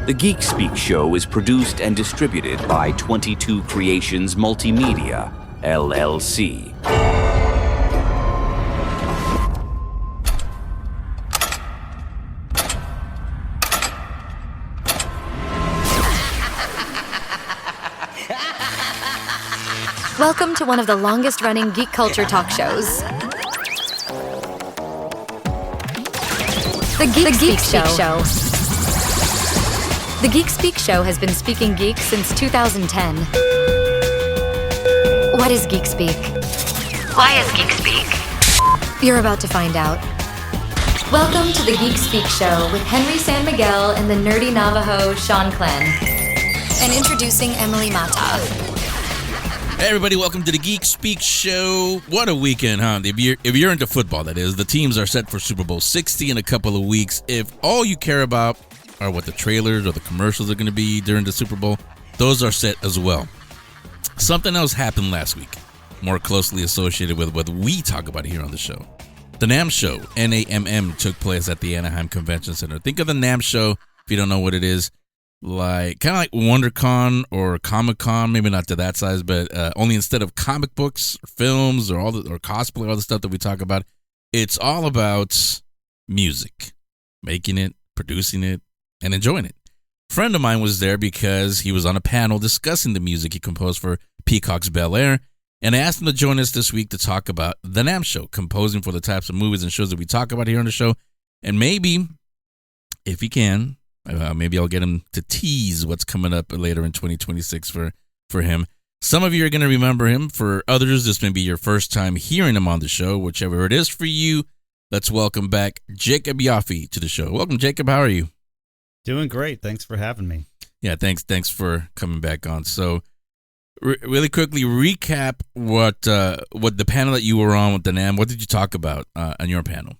The Geek Speak Show is produced and distributed by 22 Creations Multimedia, LLC. Welcome to one of the longest-running geek culture talk shows. The Geek Speak Show. The Geek Speak Show has been speaking geek since 2010. What is Geek Speak? Why is Geek Speak? You're about to find out. Welcome to the Geek Speak Show with Henry San Miguel and the nerdy Navajo Shanclen. And introducing Emily Mata. Hey everybody, welcome to the Geek Speak Show. What a weekend, huh? If you're into football, that is. The teams are set for Super Bowl 60 in a couple of weeks. If all you care about are what the trailers or the commercials are going to be during the Super Bowl, those are set as well. Something else happened last week, more closely associated with what we talk about here on the show. The NAMM Show, NAMM, took place at the Anaheim Convention Center. Think of the NAMM Show, if you don't know what it is, like kind of like WonderCon or Comic-Con, maybe not to that size, but only instead of comic books or films or or cosplay, all the stuff that we talk about, it's all about music, making it, producing it, and enjoying it. A friend of mine was there because he was on a panel discussing the music he composed for Peacock's Bel Air, and I asked him to join us this week to talk about the NAMM Show, composing for the types of movies and shows that we talk about here on the show, and maybe, if he can, maybe I'll get him to tease what's coming up later in 2026 for him. Some of you are going to remember him. For others, this may be your first time hearing him on the show. Whichever it is for you, let's welcome back Jacob Yoffee to the show. Welcome, Jacob. How are you? Doing great. Thanks for having me. Yeah, thanks for coming back on. So, really quickly, recap what the panel that you were on with the NAMM. What did you talk about on your panel?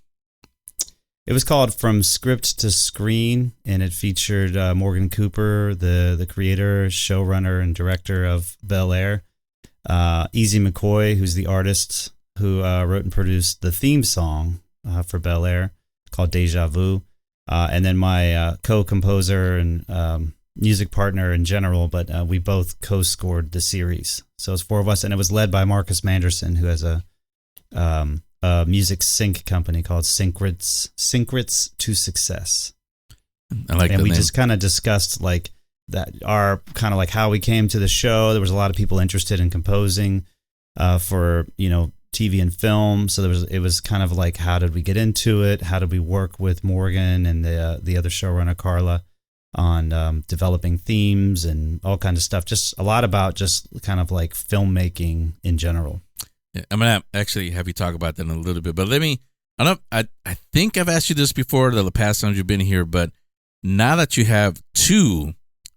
It was called From Script to Screen, and it featured Morgan Cooper, the creator, showrunner, and director of Bel Air. Easy McCoy, who's the artist who wrote and produced the theme song for Bel Air called Deja Vu. And then my co-composer and music partner in general, but we both co-scored the series. So it's four of us, and it was led by Marcus Manderson, who has a music sync company called Syncrets to Success. I like that. And we name. just kind of discussed like that, our kind of like how we came to the show. There was a lot of people interested in composing for, TV and film. So it was kind of like, how did we get into it? How did we work with Morgan and the other showrunner, Carla, on developing themes and all kinds of stuff. Just a lot about just kind of like filmmaking in general. Yeah, I'm going to actually have you talk about that in a little bit, but I think I've asked you this before the past times you've been here, but now that you have two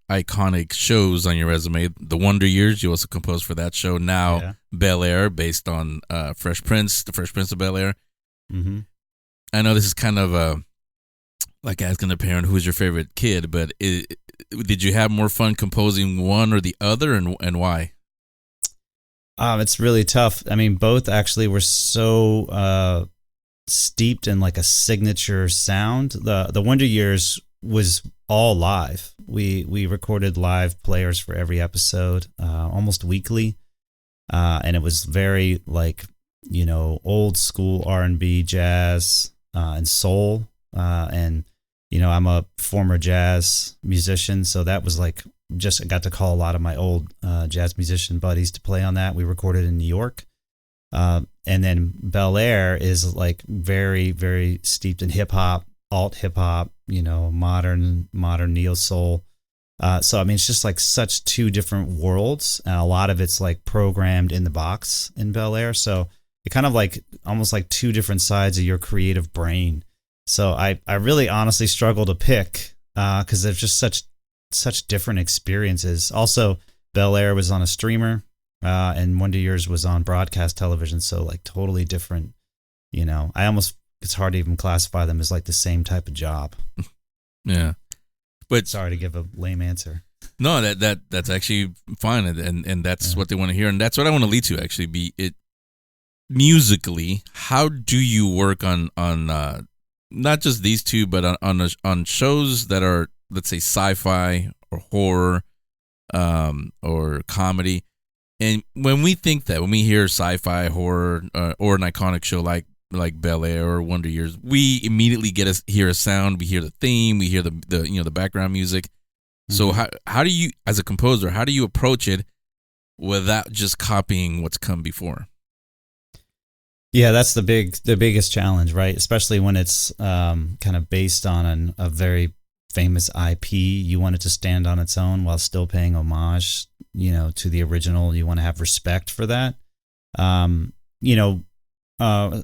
iconic shows on your resume, The Wonder Years, you also composed for that show, now Bel Air, based on the Fresh Prince of Bel Air. Mm-hmm. I know this is kind of like asking a parent who's your favorite kid, but did you have more fun composing one or the other, and why? It's really tough. I mean, both actually were so steeped in like a signature sound. The Wonder Years was all live. We recorded live players for every episode, almost weekly, and it was very like old school R&B, jazz, and soul, and I'm a former jazz musician, so that was like. I got to call a lot of my old jazz musician buddies to play on that. We recorded in New York. And then Bel Air is like very, very steeped in hip hop, alt hip hop, modern neo soul. So, I mean, it's just like such two different worlds. And a lot of it's like programmed in the box in Bel Air. So it kind of like almost like two different sides of your creative brain. So I really honestly struggle to pick because they're just such different experiences. Also, Bel Air was on a streamer, and Wonder Years was on broadcast television, so like totally different. It's hard to even classify them as like the same type of job. Yeah, but sorry to give a lame answer. No, that's actually fine, and that's what they want to hear, and that's what I want to lead to. Actually, be it musically. How do you work on not just these two, but on shows that are let's say sci-fi or horror, or comedy. And when we hear sci-fi, horror, or an iconic show like Bel Air or Wonder Years, we immediately hear a sound. We hear the theme. We hear the background music. So how do you, as a composer, how do you approach it without just copying what's come before? Yeah, that's the biggest challenge, right? Especially when it's kind of based on a very famous IP. You want it to stand on its own while still paying homage, to the original. You want to have respect for that.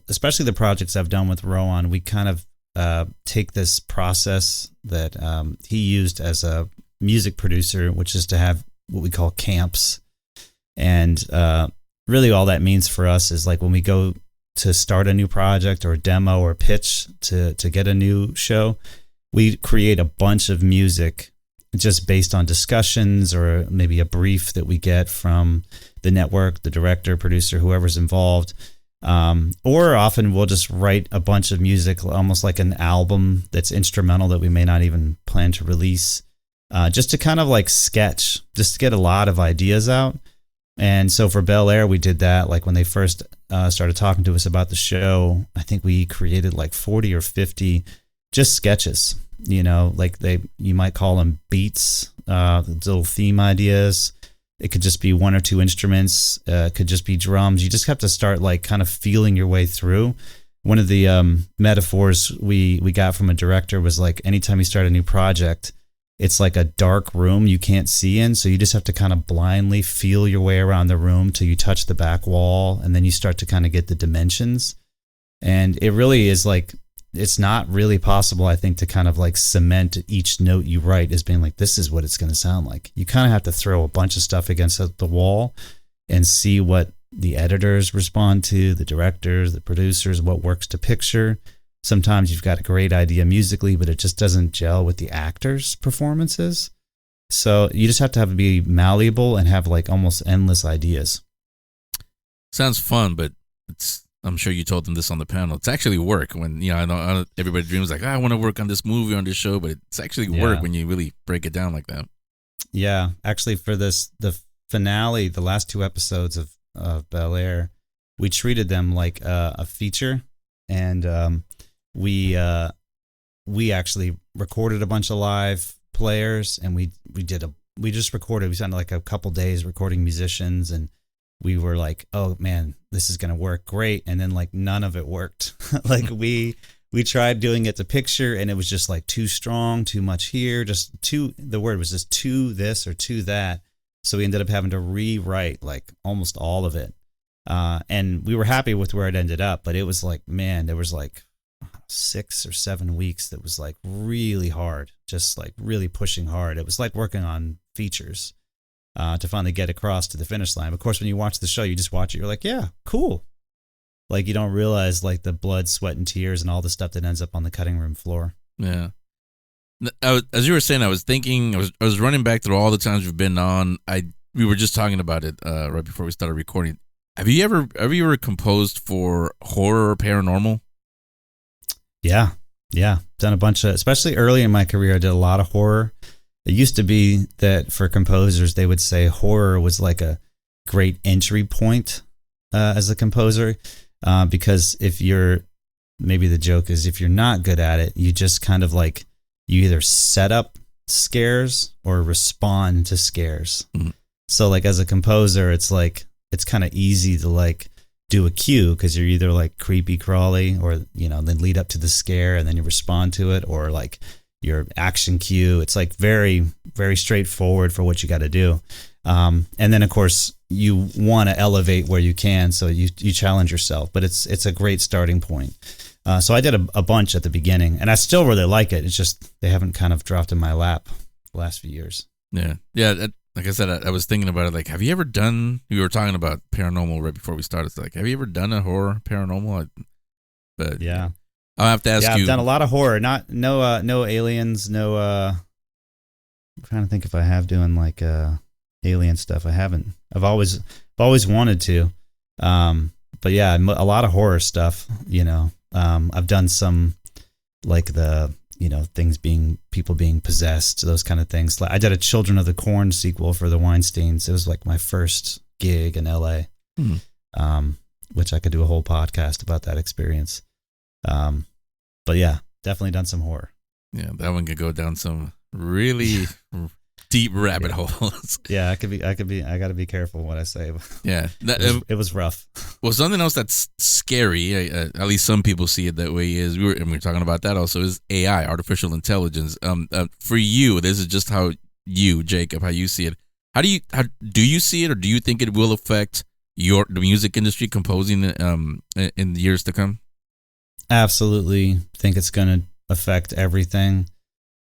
Especially the projects I've done with Rowan, we kind of take this process that he used as a music producer, which is to have what we call camps. And really all that means for us is like when we go to start a new project or demo or pitch to get a new show, we create a bunch of music just based on discussions or maybe a brief that we get from the network, the director, producer, whoever's involved. Or often we'll just write a bunch of music, almost like an album that's instrumental that we may not even plan to release, just to kind of like sketch, just to get a lot of ideas out. And so for Bel Air, we did that. Like when they first started talking to us about the show, I think we created like 40 or 50 just sketches, you might call them beats, little theme ideas. It could just be one or two instruments. It could just be drums. You just have to start like kind of feeling your way through. One of the metaphors we got from a director was like, anytime you start a new project, it's like a dark room you can't see in. So you just have to kind of blindly feel your way around the room till you touch the back wall. And then you start to kind of get the dimensions. And it really is like, it's not really possible, I think, to kind of like cement each note you write as being like, this is what it's going to sound like. You kind of have to throw a bunch of stuff against the wall and see what the editors respond to, the directors, the producers, what works to picture. Sometimes you've got a great idea musically, but it just doesn't gel with the actors' performances. So you just have to be malleable and have like almost endless ideas. Sounds fun, but I'm sure you told them this on the panel. It's actually work when, I know everybody dreams like, I want to work on this movie or on this show, but it's actually work when you really break it down like that. Yeah. Actually, for the finale, the last two episodes of Bel Air, we treated them like a feature. And we actually recorded a bunch of live players, and we spent like a couple days recording musicians, and we were like, oh man, this is going to work great. And then like none of it worked. Like we tried doing it to picture, and it was just like too strong, too much here, the word was just too this or too that. So we ended up having to rewrite like almost all of it. And we were happy with where it ended up, but it was like, man, there was like 6 or 7 weeks that was like really hard, just like really pushing hard. It was like working on features. To finally get across to the finish line. Of course, when you watch the show, you just watch it. You're like, yeah, cool. Like you don't realize like the blood, sweat, and tears and all the stuff that ends up on the cutting room floor. Yeah. As you were saying, I was thinking, I was running back through all the times we've been on. We were just talking about it right before we started recording. Have you ever composed for horror or paranormal? Yeah. Done a bunch of, especially early in my career, I did a lot of horror. It used to be that for composers, they would say horror was like a great entry point as a composer, because maybe the joke is if you're not good at it, you just kind of like, you either set up scares or respond to scares. Mm-hmm. So like as a composer, it's like, it's kind of easy to like do a cue because you're either like creepy crawly or, then lead up to the scare and then you respond to it, or like your action cue. It's like very, very straightforward for what you got to do. And then of course you want to elevate where you can. So you challenge yourself, but it's a great starting point. So I did a bunch at the beginning, and I still really like it. It's just, they haven't kind of dropped in my lap the last few years. Yeah. Yeah. Like I said, I was thinking about it. Like, have you ever done, we were talking about paranormal right before we started. So like, have you ever done a horror paranormal? But yeah. I'll have to ask you. I've done a lot of horror. No aliens. No. I'm trying to think if I have doing like alien stuff. I haven't. I've always wanted to. But yeah, a lot of horror stuff. I've done some like the people being possessed, those kind of things. I did a Children of the Corn sequel for the Weinsteins. It was like my first gig in LA, which I could do a whole podcast about that experience. But yeah, definitely done some horror. Yeah, that one could go down some really deep rabbit holes. Yeah, I got to be careful what I say. Yeah, it was rough. Well, something else that's scary, at least some people see it that way, is we were talking about that also, is AI, artificial intelligence. For you, this is just how you, Jacob, how you see it. How do you see it, or do you think it will affect the music industry, composing in the years to come? Absolutely think it's going to affect everything.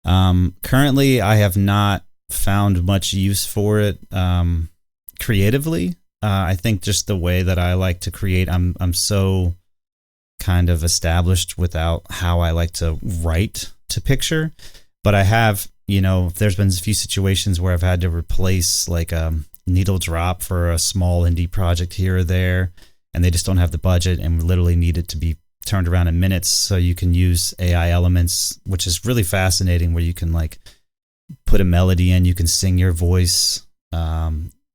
Currently, I have not found much use for it creatively. I think just the way that I like to create, I'm so kind of established without how I like to write to picture. But I have, there's been a few situations where I've had to replace like a needle drop for a small indie project here or there, and they just don't have the budget and literally need it to be turned around in minutes. So you can use AI elements, which is really fascinating, where you can like put a melody in, you can sing your voice,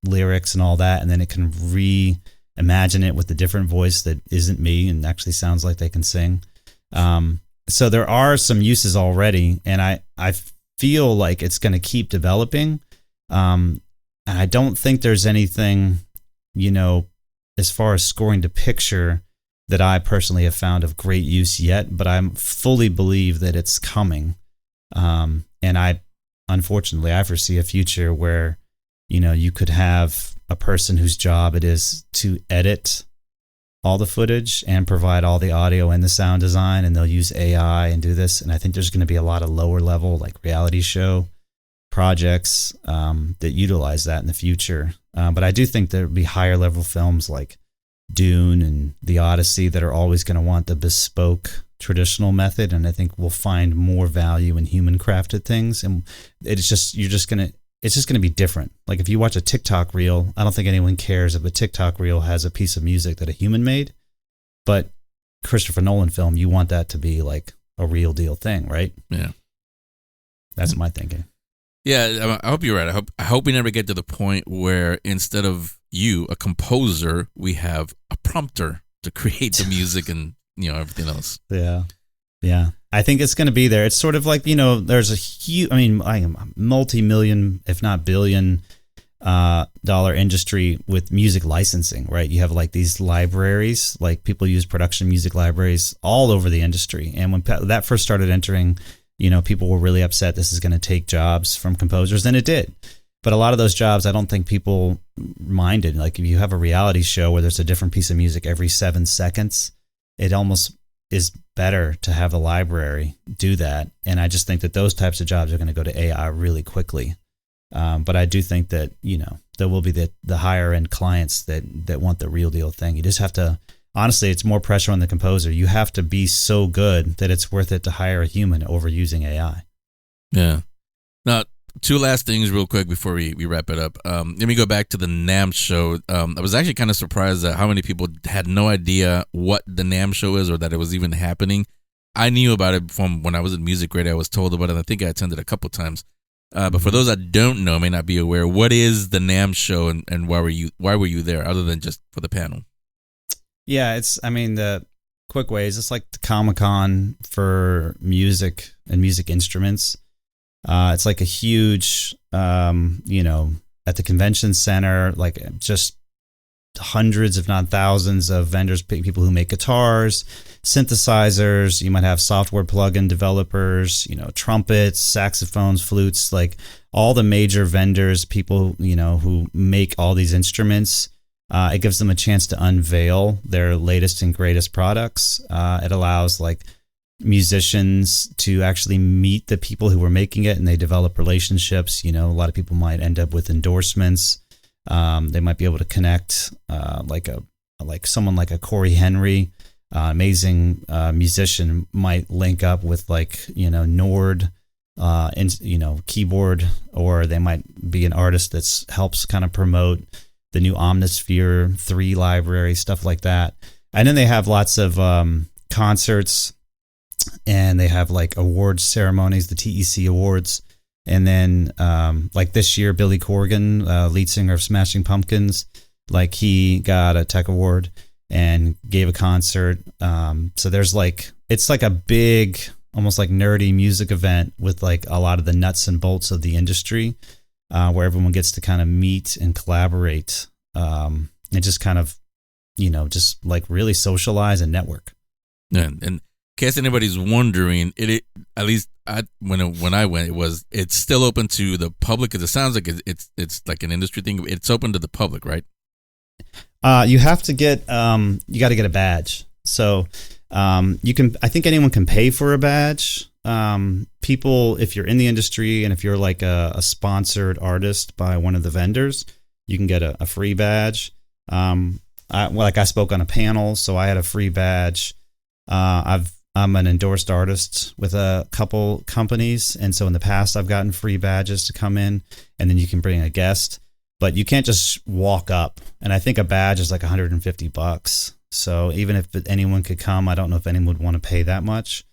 lyrics and all that, and then it can reimagine it with a different voice that isn't me and actually sounds like they can sing. So there are some uses already, and I feel like it's going to keep developing. And I don't think there's anything, as far as scoring to picture, that I personally have found of great use yet, but I fully believe that it's coming. And unfortunately, I foresee a future where, you could have a person whose job it is to edit all the footage and provide all the audio and the sound design, and they'll use AI and do this. And I think there's going to be a lot of lower level, like reality show projects that utilize that in the future. But I do think there'll be higher level films like Dune and The Odyssey that are always going to want the bespoke traditional method, and I think we'll find more value in human crafted things. And it's just going to be different. Like if you watch a TikTok reel, I don't think anyone cares if a TikTok reel has a piece of music that a human made, but Christopher Nolan film, you want that to be like a real deal thing, right? Yeah. That's my thinking. Yeah, I hope you're right. I hope we never get to the point where instead of you, a composer, we have a prompter to create the music and everything else. Yeah. I think it's going to be there. It's sort of like, there's a huge, multi-million, if not billion dollar industry with music licensing, right? You have like these libraries, like people use production music libraries all over the industry. And when that first started entering, people were really upset this is going to take jobs from composers, and it did. But a lot of those jobs, I don't think people minded. Like if you have a reality show where there's a different piece of music every 7 seconds, it almost is better to have a library do that. And I just think that those types of jobs are going to go to AI really quickly. But I do think that, there will be the higher end clients that want the real deal thing. You just have to, honestly, it's more pressure on the composer. You have to be so good that it's worth it to hire a human over using AI. Yeah. Now, two last things real quick before we wrap it up. Let me go back to the NAMM Show. I was actually kind of surprised at how many people had no idea what the NAMM Show is or that it was even happening. I knew about it from when I was in music grade. I was told about it. I think I attended a couple times. But for those that don't know, may not be aware, what is the NAMM Show and why were you there other than just for the panel? Yeah, the quick ways, it's like the Comic-Con for music and music instruments. It's like a huge, at the convention center, like just hundreds, if not thousands of vendors, people who make guitars, synthesizers. You might have software plugin developers, trumpets, saxophones, flutes, like all the major vendors, people, who make all these instruments. It gives them a chance to unveil their latest and greatest products. It allows like musicians to actually meet the people who were making it, and they develop relationships. A lot of people might end up with endorsements. They might be able to connect, like someone like a Corey Henry, amazing musician, might link up with Nord, keyboard, or they might be an artist that helps kind of promote the new Omnisphere 3 library, stuff like that. And then they have lots of concerts. and they have like awards ceremonies, the TEC Awards. And then like this year, Billy Corgan, lead singer of Smashing Pumpkins, like he got a tech award and gave a concert. So there's like, it's like a big, almost like nerdy music event with like a lot of the nuts and bolts of the industry, where everyone gets to kind of meet and collaborate, and just kind of, just like really socialize and network. Yeah, and in case anybody's wondering, at least when I went, it's still open to the public, because it sounds like it's like an industry thing. It's open to the public, right? You have to get you got to get a badge. So I think anyone can pay for a badge. People, if you're in the industry and if you're like a sponsored artist by one of the vendors, you can get a free badge. I spoke on a panel, so I had a free badge. I'm an endorsed artist with a couple companies, and so in the past I've gotten free badges to come in, and then you can bring a guest, but you can't just walk up. And I think a badge is like $150. So even if anyone could come, I don't know if anyone would want to pay that much.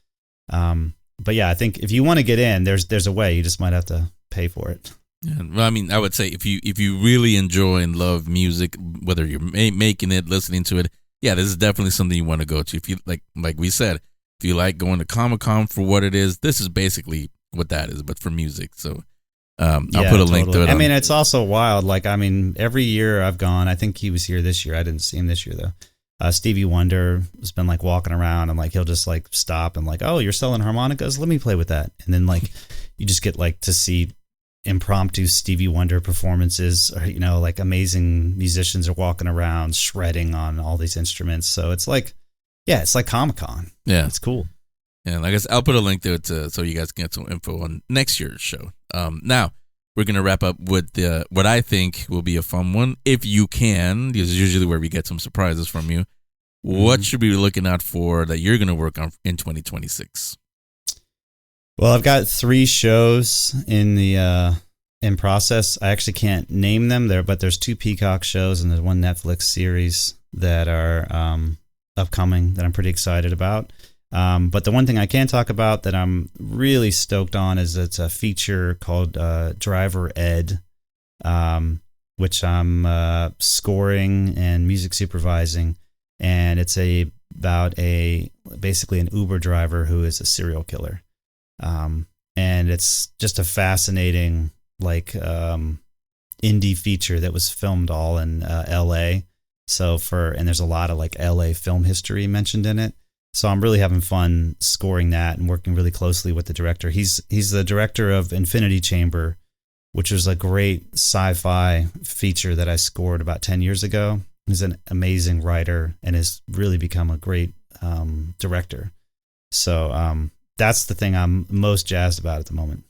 But yeah, I think if you want to get in, there's a way. You just might have to pay for it. Yeah, well, I mean, I would say if you really enjoy and love music, whether you're making it, listening to it, yeah, this is definitely something you want to go to. If you like we said, if you like going to Comic-Con for what it is, this is basically what that is, but for music. So I'll put a link to it. I mean, it's also wild. Like, I mean, every year I've gone. I think he was here this year. I didn't see him this year though. Stevie Wonder has been like walking around, and like he'll just like stop and like, oh, you're selling harmonicas? Let me play with that. And then like you just get like to see impromptu Stevie Wonder performances, or like amazing musicians are walking around shredding on all these instruments. So it's like, yeah, it's like Comic-Con. Yeah, it's cool. Yeah, like I said, I'll put a link to it so you guys can get some info on next year's show. Now we're gonna wrap up with what I think will be a fun one, if you can. This is usually where we get some surprises from you. What should we be looking out for that you're gonna work on in 2026? Well, I've got 3 shows in process. I actually can't name them there, but there's 2 Peacock shows and there's 1 Netflix series that are upcoming that I'm pretty excited about. But the one thing I can talk about that I'm really stoked on is it's a feature called Driver Ed, which I'm scoring and music supervising, and it's about basically an Uber driver who is a serial killer. And it's just a fascinating indie feature that was filmed all in LA. And there's a lot of like LA film history mentioned in it. So I'm really having fun scoring that and working really closely with the director. He's the director of Infinity Chamber, which was a great sci-fi feature that I scored about 10 years ago. He's an amazing writer and has really become a great director. So that's the thing I'm most jazzed about at the moment.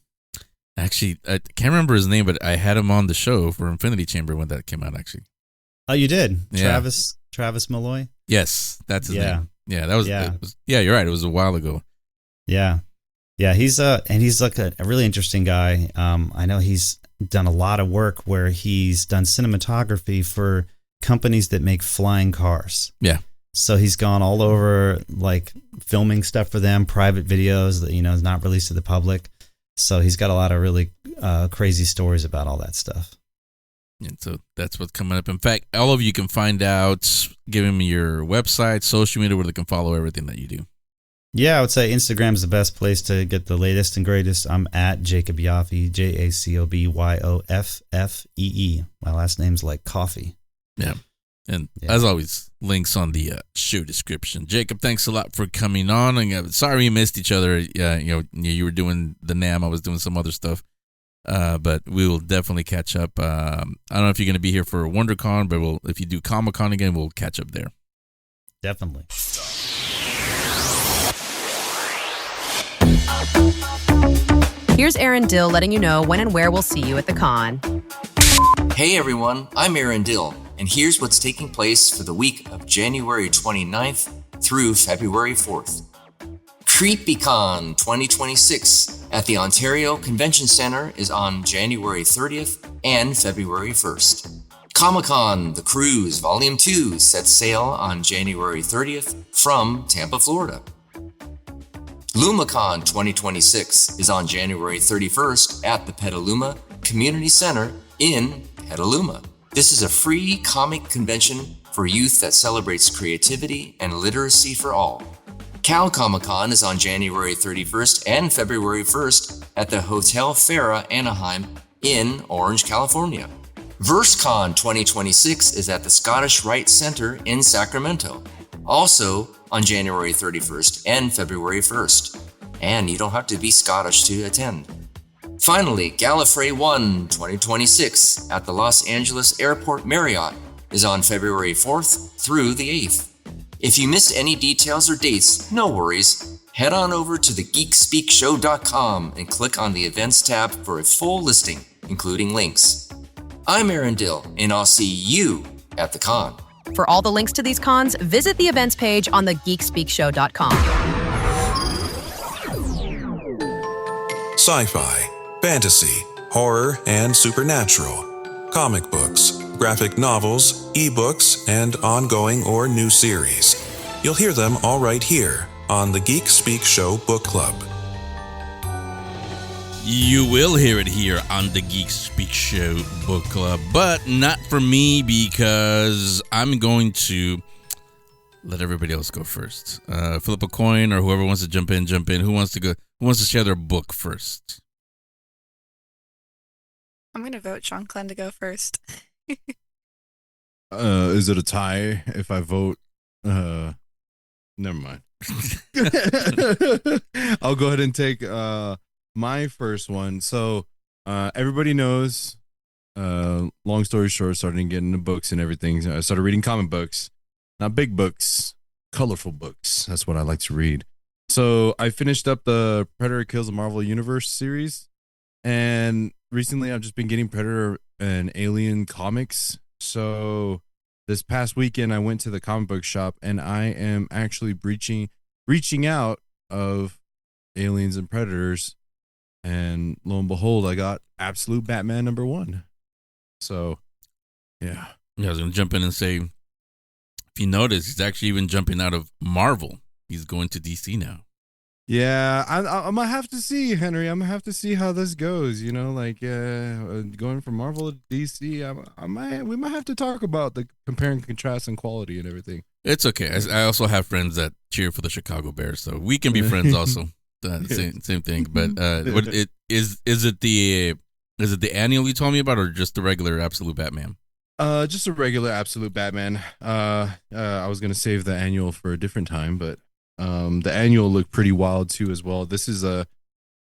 Actually, I can't remember his name, but I had him on the show for Infinity Chamber when that came out, actually. Oh, you did? Yeah. Travis Malloy? Yes, that's his name. Yeah, that was, you're right. It was a while ago. Yeah. Yeah, he's like a really interesting guy. I know he's done a lot of work where he's done cinematography for companies that make flying cars. Yeah. So he's gone all over, like filming stuff for them, private videos that is not released to the public. So he's got a lot of really crazy stories about all that stuff. And so that's what's coming up. In fact, all of you can find out, give him your website, social media, where they can follow everything that you do. Yeah, I would say Instagram's the best place to get the latest and greatest. I'm at Jacob Yoffee, JACOBYOFFEE. My last name's like coffee. Yeah. And as always, links on the show description. Jacob, thanks a lot for coming on. And sorry we missed each other. You were doing the NAMM, I was doing some other stuff. But we will definitely catch up. I don't know if you're going to be here for WonderCon, but if you do Comic-Con again, we'll catch up there. Definitely. Here's Aaron Dill letting you know when and where we'll see you at the con. Hey everyone, I'm Aaron Dill, and here's what's taking place for the week of January 29th through February 4th. CreepyCon 2026 at the Ontario Convention Centre is on January 30th and February 1st. Comic-Con The Cruise Volume 2 sets sail on January 30th from Tampa, Florida. LumaCon 2026 is on January 31st at the Petaluma Community Center in Petaluma. This is a free comic convention for youth that celebrates creativity and literacy for all. Cal Comic Con is on January 31st and February 1st at the Hotel Farrah Anaheim in Orange, California. VerseCon 2026 is at the Scottish Rite Center in Sacramento, also on January 31st and February 1st. And you don't have to be Scottish to attend. Finally, Gallifrey 1 2026 at the Los Angeles Airport Marriott is on February 4th through the 8th. If you missed any details or dates, no worries. Head on over to thegeekspeakshow.com and click on the events tab for a full listing, including links. I'm Aaron Dill, and I'll see you at the con. For all the links to these cons, visit the events page on thegeekspeakshow.com. Sci-fi, fantasy, horror, and supernatural. Comic books, graphic novels, ebooks, and ongoing or new series. You'll hear them all right here on the Geek Speak Show Book Club. You will hear it here on the Geek Speak Show Book Club, but not for me because I'm going to let everybody else go first. Flip a coin, or whoever wants to jump in. Who wants to go? Who wants to share their book first? I'm going to vote Shanclen to go first. Is it a tie if I vote? Never mind. I'll go ahead and take my first one. So everybody knows, long story short, starting getting into books and everything. I started reading comic books, not big books, colorful books. That's what I like to read. So I finished up the Predator Kills the Marvel Universe series, and recently I've just been getting Predator and Alien comics. So this past weekend I went to the comic book shop, and I am actually reaching out of Aliens and Predators, and lo and behold, I got Absolute Batman #1. So yeah, I was going to jump in and say, if you notice, he's actually even jumping out of Marvel. He's going to DC now. Yeah, I'm gonna have to see, Henry. I'm gonna have to see how this goes. You know, like going from Marvel to DC. We might have to talk about the compare and contrast and quality and everything. It's okay. I also have friends that cheer for the Chicago Bears, so we can be friends also. Same thing. But is it the annual you told me about, or just the regular Absolute Batman? Just a regular Absolute Batman. I was gonna save the annual for a different time, but the annual looked pretty wild too as well. This is a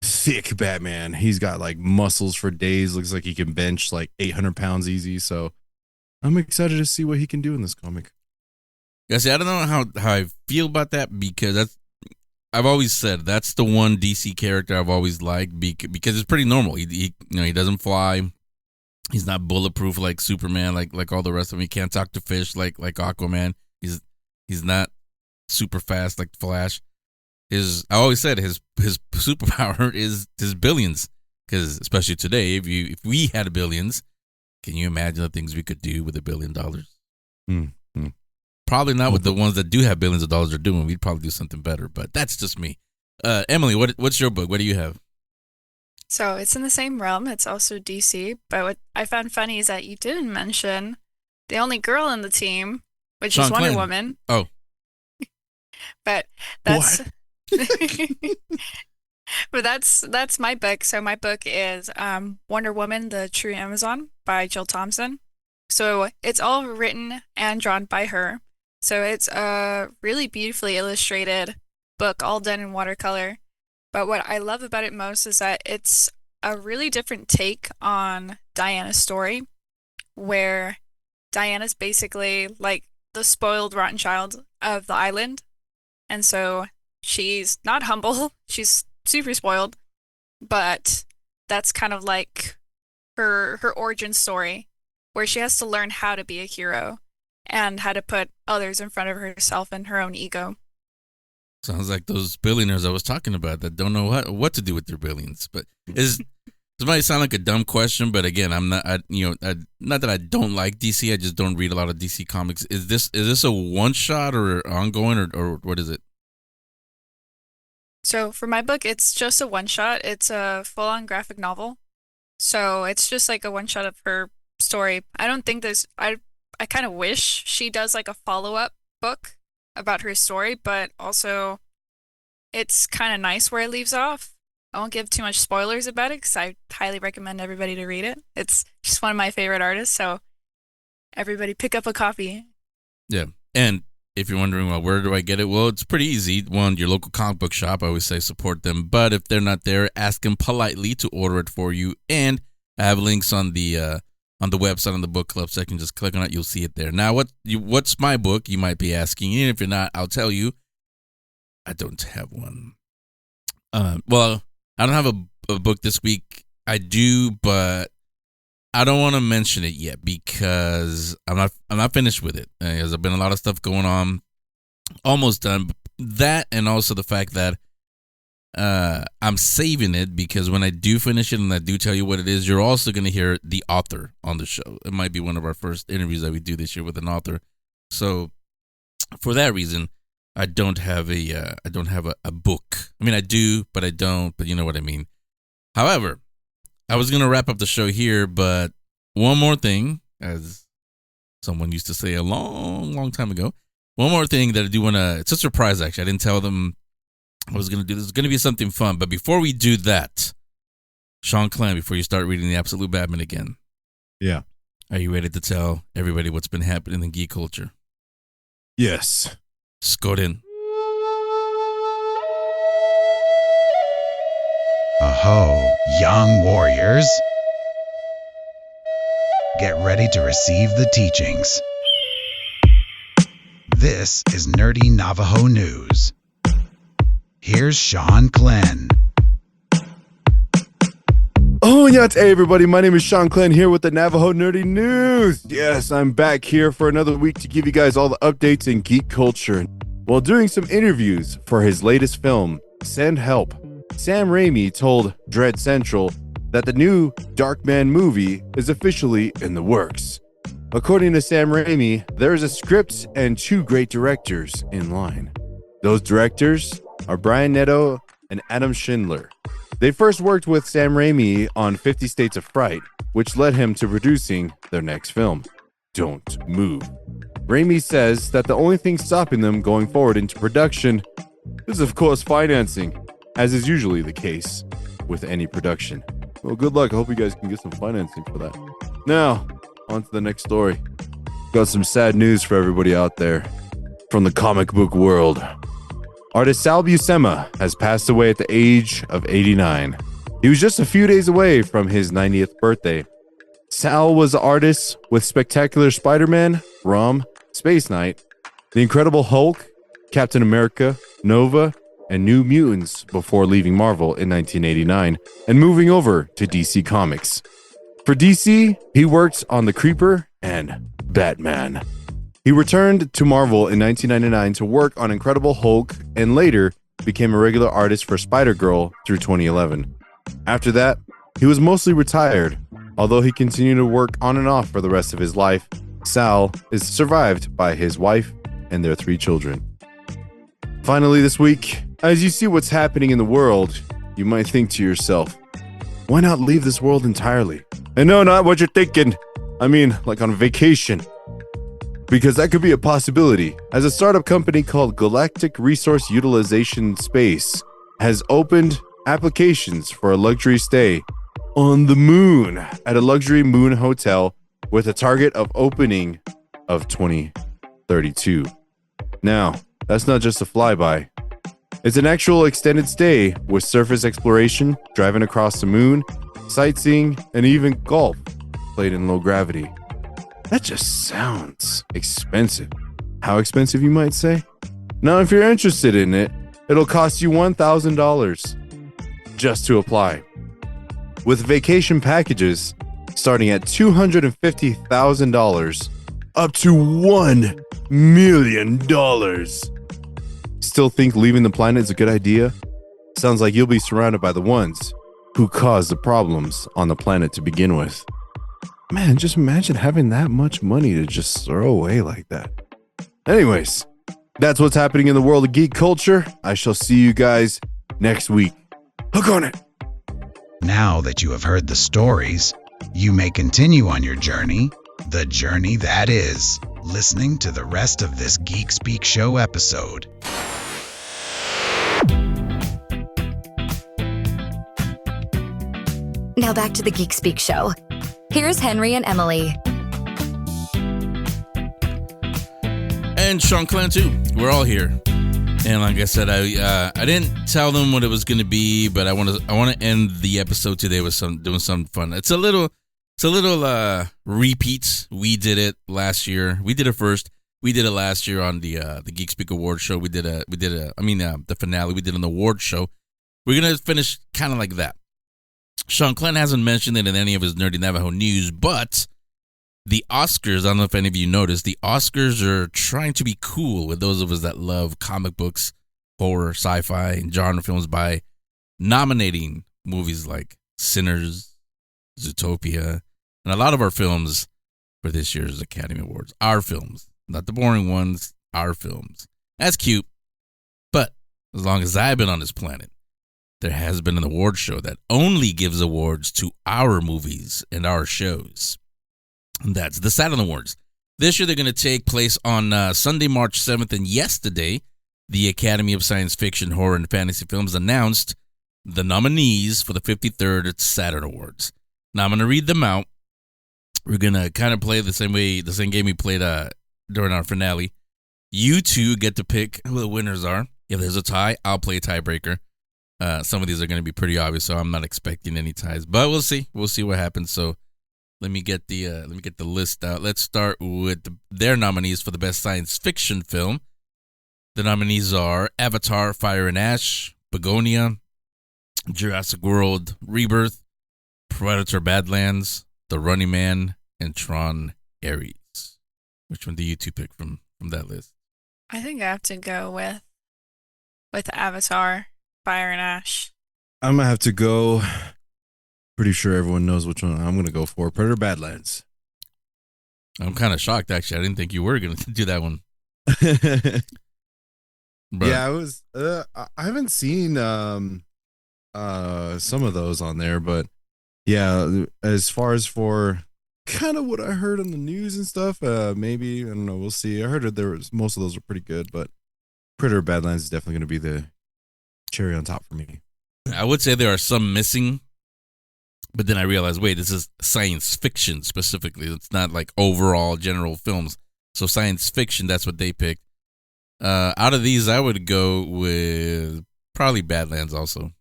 thick Batman. He's got like muscles for days. Looks like he can bench like 800 pounds easy. So I'm excited to see what he can do in this comic. Yeah, see, I don't know how I feel about that, because I've always said that's the one DC character I've always liked, because it's pretty normal. He doesn't fly. He's not bulletproof like Superman, like all the rest of them. He can't talk to fish like Aquaman. He's not super fast like Flash. I always said his superpower is his billions, because especially today, if we had billions, can you imagine the things we could do with $1 billion? Mm-hmm. Probably not what the ones that do have billions of dollars are doing. We'd probably do something better, but that's just me. Emily, what's your book? What do you have? So it's in the same realm. It's also DC. But what I found funny is that you didn't mention the only girl in the team, which is Wonder Woman. Oh. But that's but that's my book. So my book is Wonder Woman: The True Amazon by Jill Thompson. So it's all written and drawn by her. So it's a really beautifully illustrated book, all done in watercolor. But what I love about it most is that it's a really different take on Diana's story, where Diana's basically like the spoiled, rotten child of the island. And so she's not humble, she's super spoiled, but that's kind of like her origin story, where she has to learn how to be a hero and how to put others in front of herself and her own ego. Sounds like those billionaires I was talking about that don't know what to do with their billions. But this might sound like a dumb question, but again, not that I don't like DC, I just don't read a lot of DC comics. Is this a one shot or ongoing, or what is it? So for my book, it's just a one-shot. It's a full-on graphic novel. So it's just like a one-shot of her story. I don't think I kind of wish she does like a follow-up book about her story, but also it's kind of nice where it leaves off. I won't give too much spoilers about it because I highly recommend everybody to read it. It's just one of my favorite artists, so everybody pick up a copy. Yeah. And if you're wondering, well, where do I get it? Well, it's pretty easy. One, your local comic book shop. I always say support them. But if they're not there, ask them politely to order it for you. And I have links on the website, on the book club section. Just click on it. You'll see it there. Now, what's my book? You might be asking. And if you're not, I'll tell you. I don't have one. Well, I don't have a book this week. I do, but I don't want to mention it yet because I'm not finished with it. There's been a lot of stuff going on. Almost done. That and also the fact that I'm saving it because when I do finish it and I do tell you what it is, you're also going to hear the author on the show. It might be one of our first interviews that we do this year with an author. So for that reason, I don't have a book. I mean, I do, but I don't. But you know what I mean. However, I was going to wrap up the show here, but one more thing, as someone used to say a long, long time ago, one more thing that I do want to, it's a surprise actually. I didn't tell them I was going to do this. It's going to be something fun. But before we do that, Shanclen, before you start reading the Absolute Batman again. Yeah. Are you ready to tell everybody what's been happening in geek culture? Yes. Skorin. Aho, young warriors. Get ready to receive the teachings. This is Nerdy Navajo News. Here's Shanclen. Oh, yeah, hey everybody, my name is Shanclen here with the Navajo Nerdy News. Yes, I'm back here for another week to give you guys all the updates in geek culture. While doing some interviews for his latest film, Send Help, Sam Raimi told Dread Central that the new Darkman movie is officially in the works. According to Sam Raimi, there is a script and 2 great directors in line. Those directors are Brian Netto and Adam Schindler. They first worked with Sam Raimi on 50 States of Fright, which led him to producing their next film, Don't Move. Raimi says that the only thing stopping them going forward into production is, of course, financing, as is usually the case with any production. Well, good luck. I hope you guys can get some financing for that. Now, on to the next story. Got some sad news for everybody out there from the comic book world. Artist Sal Buscema has passed away at the age of 89. He was just a few days away from his 90th birthday. Sal was the artist with Spectacular Spider-Man, Rom, Space Knight, The Incredible Hulk, Captain America, Nova, and New Mutants before leaving Marvel in 1989 and moving over to DC Comics. For DC, he worked on The Creeper and Batman. He returned to Marvel in 1999 to work on Incredible Hulk and later became a regular artist for Spider-Girl through 2011. After that, he was mostly retired, although he continued to work on and off for the rest of his life. Sal is survived by his wife and their 3 children. Finally this week, as you see what's happening in the world, you might think to yourself, why not leave this world entirely? And no, not what you're thinking. I mean, like on vacation. Because that could be a possibility, as a startup company called Galactic Resource Utilization Space has opened applications for a luxury stay on the moon at a luxury moon hotel with a target of opening of 2032. Now, that's not just a flyby. It's an actual extended stay with surface exploration, driving across the moon, sightseeing, and even golf played in low gravity. That just sounds expensive. How expensive, you might say? Now, if you're interested in it, it'll cost you $1,000 just to apply. With vacation packages starting at $250,000 up to $1 million. Still think leaving the planet is a good idea? Sounds like you'll be surrounded by the ones who caused the problems on the planet to begin with. Man, just imagine having that much money to just throw away like that. Anyways, that's what's happening in the world of geek culture. I shall see you guys next week. Hook on it. Now that you have heard the stories, you may continue on your journey, the journey that is, listening to the rest of this Geek Speak Show episode. Now back to the Geek Speak Show. Here's Henry and Emily. And Shanclen too. We're all here. And like I said, I didn't tell them what it was going to be, but I want to end the episode today with doing something fun. It's a little repeat. We did it last year. We did it first. We did it last year on the Geek Speak Awards show. The finale we did on the awards show. We're gonna finish kind of like that. Shanclen hasn't mentioned it in any of his Nerdy Navajo news, but the Oscars, I don't know if any of you noticed, the Oscars are trying to be cool with those of us that love comic books, horror, sci-fi, and genre films by nominating movies like Sinners, Zootopia, and a lot of our films for this year's Academy Awards. Our films, not the boring ones, our films. That's cute, but as long as I've been on this planet, there has been an award show that only gives awards to our movies and our shows. And that's the Saturn Awards. This year they're going to take place on Sunday, March 7th. And yesterday, the Academy of Science Fiction, Horror, and Fantasy Films announced the nominees for the 53rd Saturn Awards. Now I'm going to read them out. We're going to kind of play the same game we played during our finale. You two get to pick who the winners are. If there's a tie, I'll play a tiebreaker. Some of these are going to be pretty obvious, so I'm not expecting any ties. But we'll see. We'll see what happens. So let me get the list out. Let's start with their nominees for the best science fiction film. The nominees are Avatar: Fire and Ash, Begonia, Jurassic World: Rebirth, Predator: Badlands, The Running Man, and Tron: Ares. Which one do you two pick from that list? I think I have to go with Avatar, Fire and Ash. I'm gonna have to go. Pretty sure everyone knows which one I'm gonna go for. Predator: Badlands. I'm kind of shocked, actually. I didn't think you were gonna do that one. But, yeah, I was. I haven't seen some of those on there, but yeah, as far as for kind of what I heard on the news and stuff, maybe I don't know. We'll see. I heard that most of those are pretty good, but Predator: Badlands is definitely gonna be the cherry on top for me. I would say there are some missing. But then I realized, wait, this is science fiction specifically. It's not like overall general films. So science fiction, that's what they picked. Out of these, I would go with probably Badlands also.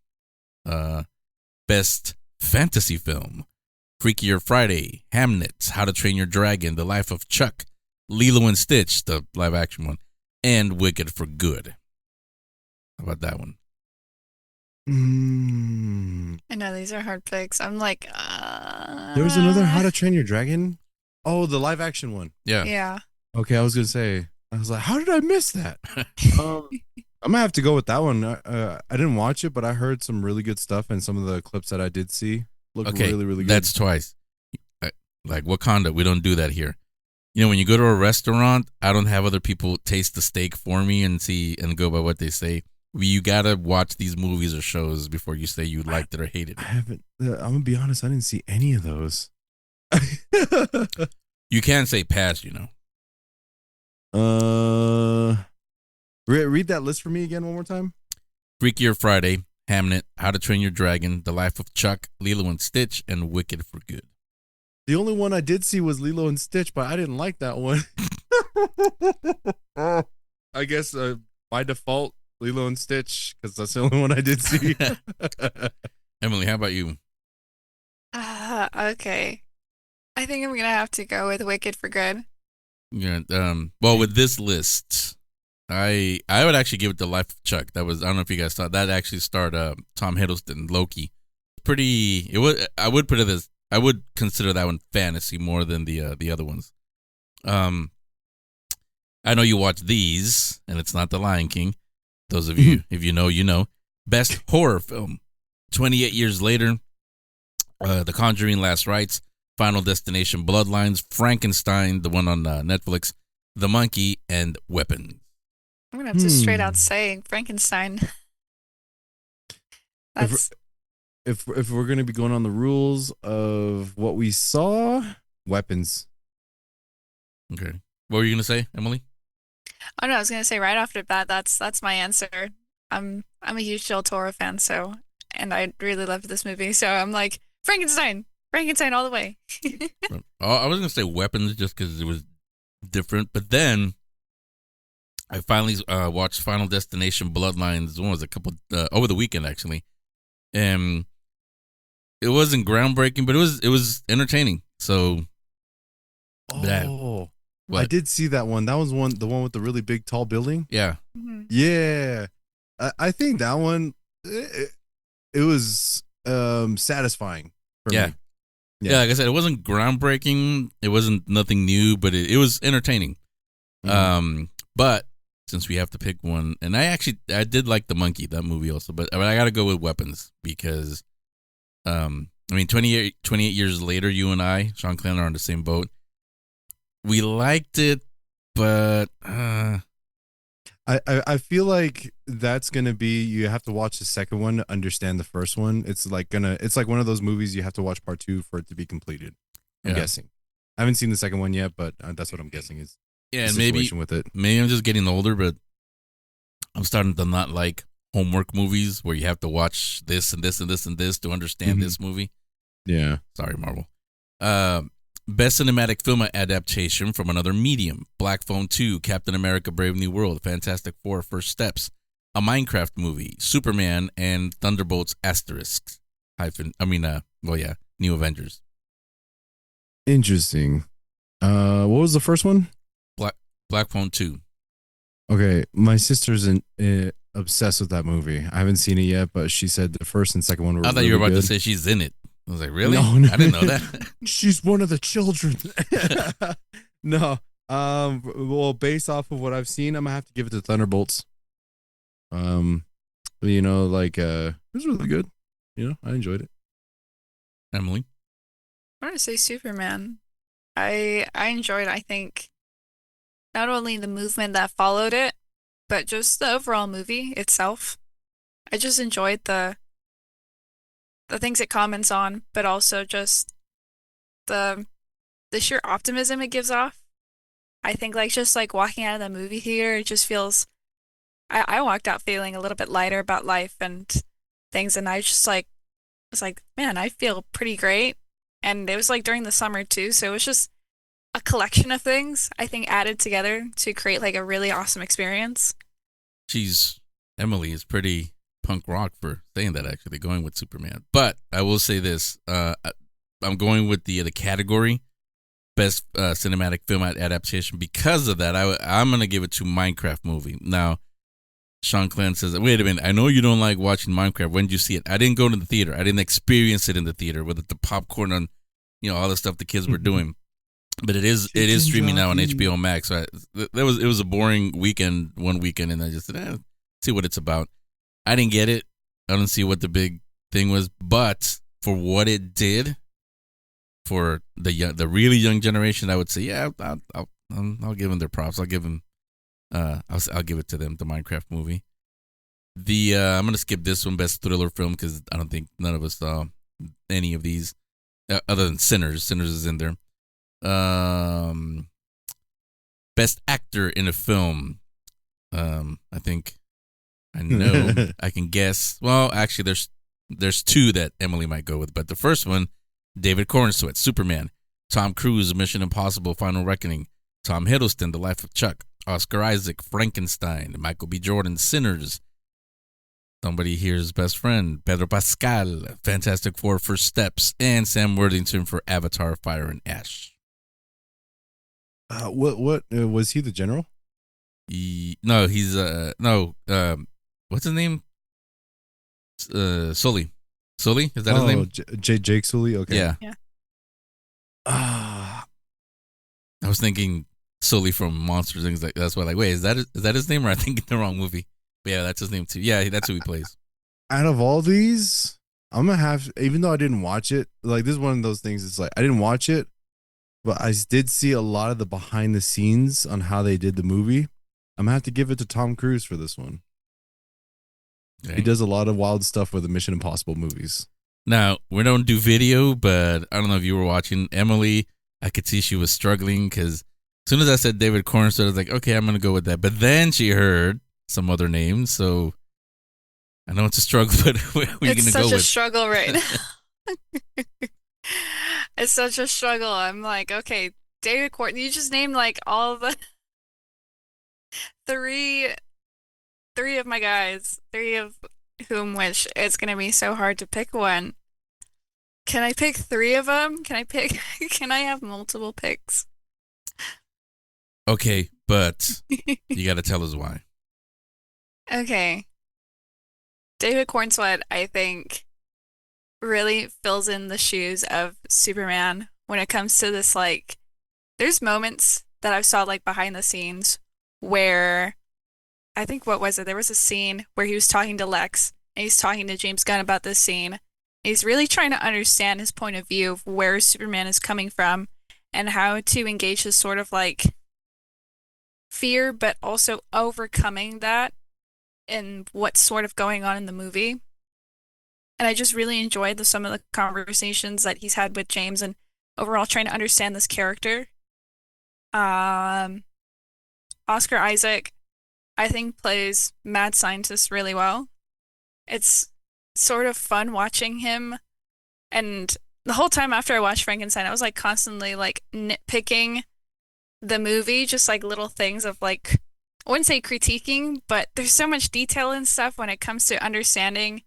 Best fantasy film: Freakier Friday, Hamnet, How to Train Your Dragon, The Life of Chuck, Lilo and Stitch, the live action one, and Wicked for Good. How about that one? I know these are hard picks. I'm like, there was another How to Train Your Dragon. Oh, the live action one. Yeah. Okay, I was gonna say. I was like, how did I miss that? I'm gonna have to go with that one. I didn't watch it, but I heard some really good stuff, and some of the clips that I did see looked really, really good. That's twice. Like Wakanda, we don't do that here. You know, when you go to a restaurant, I don't have other people taste the steak for me and go by what they say. You gotta watch these movies or shows before you say you liked it or hated it. I haven't. I'm gonna be honest. I didn't see any of those. You can say pass, you know. Read that list for me again one more time. Freakier Friday, Hamnet, How to Train Your Dragon, The Life of Chuck, Lilo and Stitch, and Wicked for Good. The only one I did see was Lilo and Stitch, but I didn't like that one. I guess by default, Lilo and Stitch, because that's the only one I did see. Emily, how about you? Okay. I think I'm going to have to go with Wicked for Good. Yeah. Well, with this list, I would actually give it The Life of Chuck. That was, I don't know if you guys thought that actually starred Tom Hiddleston, Loki. I would put it as, I would consider that one fantasy more than the other ones. I know you watch these, and it's not The Lion King. Those of you, if you know, you know. Best horror film: 28 Years Later, The Conjuring: Last Rites, Final Destination: Bloodlines, Frankenstein, the one on Netflix, The Monkey, and Weapons. I'm gonna have to straight out say Frankenstein. That's If we're gonna be going on the rules of what we saw, weapons. Okay. What were you gonna say, Emily? Oh no, I was gonna say right off the bat, that's my answer. I'm a huge Del Toro fan, so and I really loved this movie, so I'm like Frankenstein all the way. I was gonna say weapons just because it was different, but then I finally watched Final Destination Bloodlines. One was a couple over the weekend actually, and it wasn't groundbreaking, but it was entertaining. So, Oh, what? I did see that one. That was the one with the really big tall building. Yeah, Mhm. Yeah, I think that one it was satisfying for yeah. me. Yeah, like I said, it wasn't groundbreaking. It wasn't nothing new, but it was entertaining. Mhm. But since we have to pick one, and I did like The Monkey, that movie also, but I got to go with Weapons because, I mean, 28 years later, you and I, Shanclen, are on the same boat. We liked it, but I feel like that's gonna be, you have to watch the second one to understand the first one. It's like one of those movies you have to watch part 2 for it to be completed. I'm Yeah. guessing. I haven't seen the second one yet, but that's what I'm guessing is yeah, the and maybe situation with it. I'm just getting older, but I'm starting to not like homework movies where you have to watch this and this and this and this to understand Mhm. this movie. Yeah. Sorry, Marvel. Best cinematic film adaptation from another medium: Black Phone 2, Captain America: Brave New World, Fantastic Four: First Steps, a Minecraft movie, Superman, and Thunderbolts Asterisks. New Avengers. Interesting. What was the first one? Black Phone 2. Okay, my sister's obsessed with that movie. I haven't seen it yet, but she said the first and second one were I thought really you were about good. to say she's in it. I was like, really? No. I didn't know that. She's one of the children. No. Well, based off of what I've seen, I'm gonna have to give it to Thunderbolts. It was really good. I enjoyed it. Emily? I'm gonna say Superman. I enjoyed, I think, not only the movement that followed it, but just the overall movie itself. I just enjoyed the things it comments on, but also just the sheer optimism it gives off. I think just walking out of the movie theater, it just feels I walked out feeling a little bit lighter about life and things, and I just was like, man, I feel pretty great. And it was during the summer too, so it was just a collection of things I think added together to create a really awesome experience. Emily is pretty punk rock for saying that, actually, going with Superman. But I will say this, I'm going with the category best cinematic film adaptation. Because of that, I'm going to give it to Minecraft movie. Now, Shanclen says, wait a minute, I know you don't like watching Minecraft. When did you see it? I didn't go to the theater. I didn't experience it in the theater with the popcorn on, all the stuff the kids were doing. But it is streaming now on HBO Max. So it was a boring one weekend, and I just said, see what it's about. I didn't get it. I don't see what the big thing was, but for what it did for the really young generation, I would say, yeah, I'll give them their props. I'll give them, I'll give it to them. The Minecraft movie. I'm gonna skip this one, best thriller film, because I don't think none of us saw any of these other than Sinners. Sinners is in there. Best actor in a film. I think I know. I can guess. Well, actually, there's two that Emily might go with, but the first one, David Cornsweet, Superman. Tom Cruise, Mission Impossible: Final Reckoning. Tom Hiddleston, The Life of Chuck. Oscar Isaac, Frankenstein. Michael B. Jordan, Sinners. Somebody Here's Best Friend. Pedro Pascal, Fantastic Four: First Steps, and Sam Worthington for Avatar: Fire and Ash. What was he the general? No, he's what's his name? Sully. Sully, is that his name? Jake Sully. Okay. Yeah. Yeah. I was thinking Sully from Monsters Inc. That's why, wait, is that his name, or I think the wrong movie? But yeah, that's his name too. Yeah, that's who he plays. Out of all these, I'm gonna have, even though I didn't watch it, this is one of those things. It's I didn't watch it, but I did see a lot of the behind the scenes on how they did the movie. I'm gonna have to give it to Tom Cruise for this one. Okay. He does a lot of wild stuff with the Mission Impossible movies. Now, we don't do video, but I don't know if you were watching. Emily, I could see she was struggling because as soon as I said David Cornstalk, I was like, okay, I'm going to go with that. But then she heard some other names, so I know it's a struggle, but what are you going to go with? It's such a struggle right now. It's such a struggle. I'm like, okay, David Courtney, you just named like all the three of my guys, three of whom which it's going to be so hard to pick one. Can I pick three of them? Can I have multiple picks? Okay, but you got to tell us why. Okay. David Cornstalk, I think, really fills in the shoes of Superman when it comes to this, like, there's moments that I've saw, like, behind the scenes where, I think, what was it? There was a scene where he was talking to Lex, and he's talking to James Gunn about this scene. He's really trying to understand his point of view of where Superman is coming from and how to engage his sort of, like, fear, but also overcoming that and what's sort of going on in the movie. And I just really enjoyed some of the conversations that he's had with James and overall trying to understand this character. Oscar Isaac, I think, plays mad scientist really well. It's sort of fun watching him, and the whole time after I watched Frankenstein, I was like constantly like nitpicking the movie, just like little things of like, I wouldn't say critiquing, but there's so much detail and stuff when it comes to understanding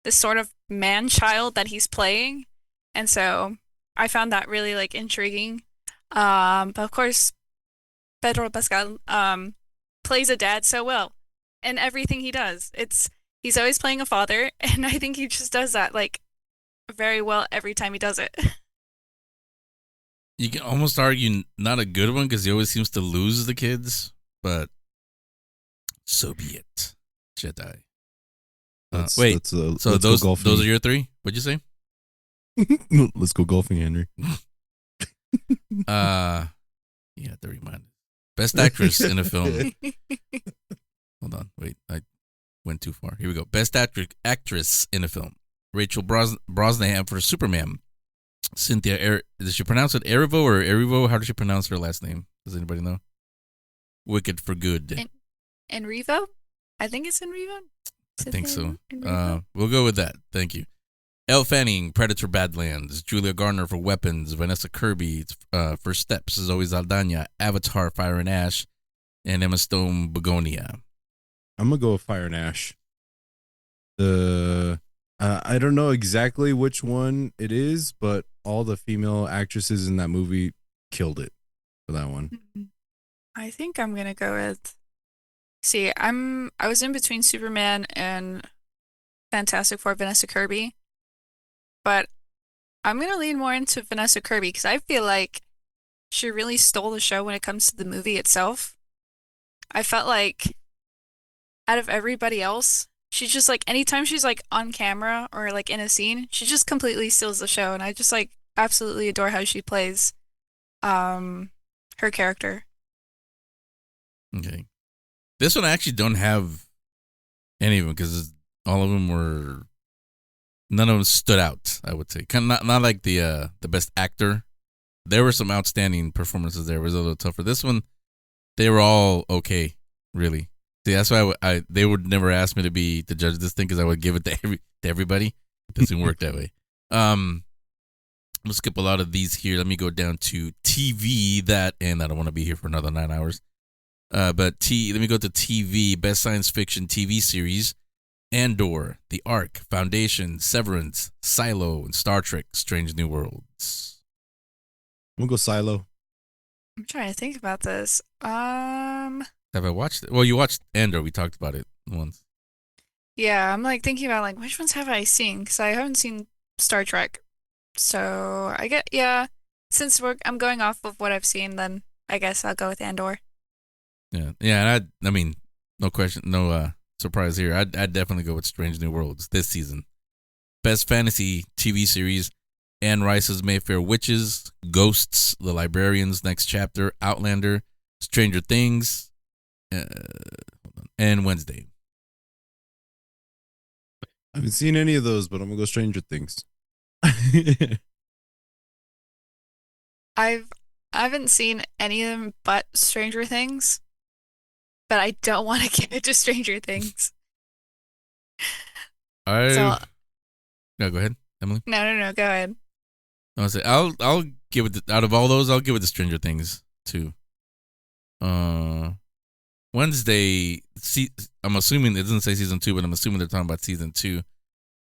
this sort of man-child that he's playing. And so I found that really like intriguing. But of course, Pedro Pascal plays a dad so well in everything he does. He's always playing a father, and I think he just does that like very well every time he does it. You can almost argue not a good one because he always seems to lose the kids, but so be it. Jedi. So those are your three? What'd you say? Let's go golfing, Henry. You have to remind me. Best actress in a film. Hold on, wait, I went too far. Here we go. Best actress in a film. Rachel Brosnahan for Superman. Cynthia, does she pronounce it Erivo or Erivo? How does she pronounce her last name? Does anybody know? Wicked for Good. Enrivo? I think it's Enrivo. I think so. We'll go with that. Thank you. Elle Fanning, Predator Badlands. Julia Garner for Weapons. Vanessa Kirby for Steps. Zoe Saldana, Avatar, Fire and Ash. And Emma Stone, Begonia. I'm going to go with Fire and Ash. I don't know exactly which one it is, but all the female actresses in that movie killed it for that one. I think I'm going to go with... See, I was in between Superman and Fantastic Four, Vanessa Kirby, but I'm going to lean more into Vanessa Kirby because I feel like she really stole the show when it comes to the movie itself. I felt like out of everybody else, she just like, anytime she's like on camera or like in a scene, she just completely steals the show, and I just like absolutely adore how she plays her character. Okay. This one I actually don't have any of them because all of them were, none of them stood out, I would say. Kind of not like the best actor. There were some outstanding performances there. It was a little tougher. This one, they were all okay, really. See, that's why they would never ask me to judge this thing because I would give it to everybody. It doesn't work that way. We'll skip a lot of these here. Let me go down to TV, and I don't want to be here for another 9 hours. But let me go to TV. Best science fiction TV series: Andor, The Ark, Foundation, Severance, Silo, and Star Trek: Strange New Worlds. I'm gonna go Silo. I'm trying to think about this. Have I watched it? Well, you watched Andor. We talked about it once. Yeah, I'm like thinking about like which ones have I seen because I haven't seen Star Trek. So since I'm going off of what I've seen, then I guess I'll go with Andor. Yeah. And I mean, no question, no surprise here. I'd definitely go with Strange New Worlds this season. Best fantasy TV series: Anne Rice's Mayfair Witches, Ghosts, The Librarians, Next Chapter, Outlander, Stranger Things, and Wednesday. haven't seen any of those, but I'm gonna go Stranger Things. I haven't seen any of them but Stranger Things, but I don't want to give it to Stranger Things. No, go ahead, Emily. No, go ahead. I'll say I'll give it out of all those, I'll give it to Stranger Things too. Wednesday, I'm assuming it doesn't say season 2, but I'm assuming they're talking about season 2.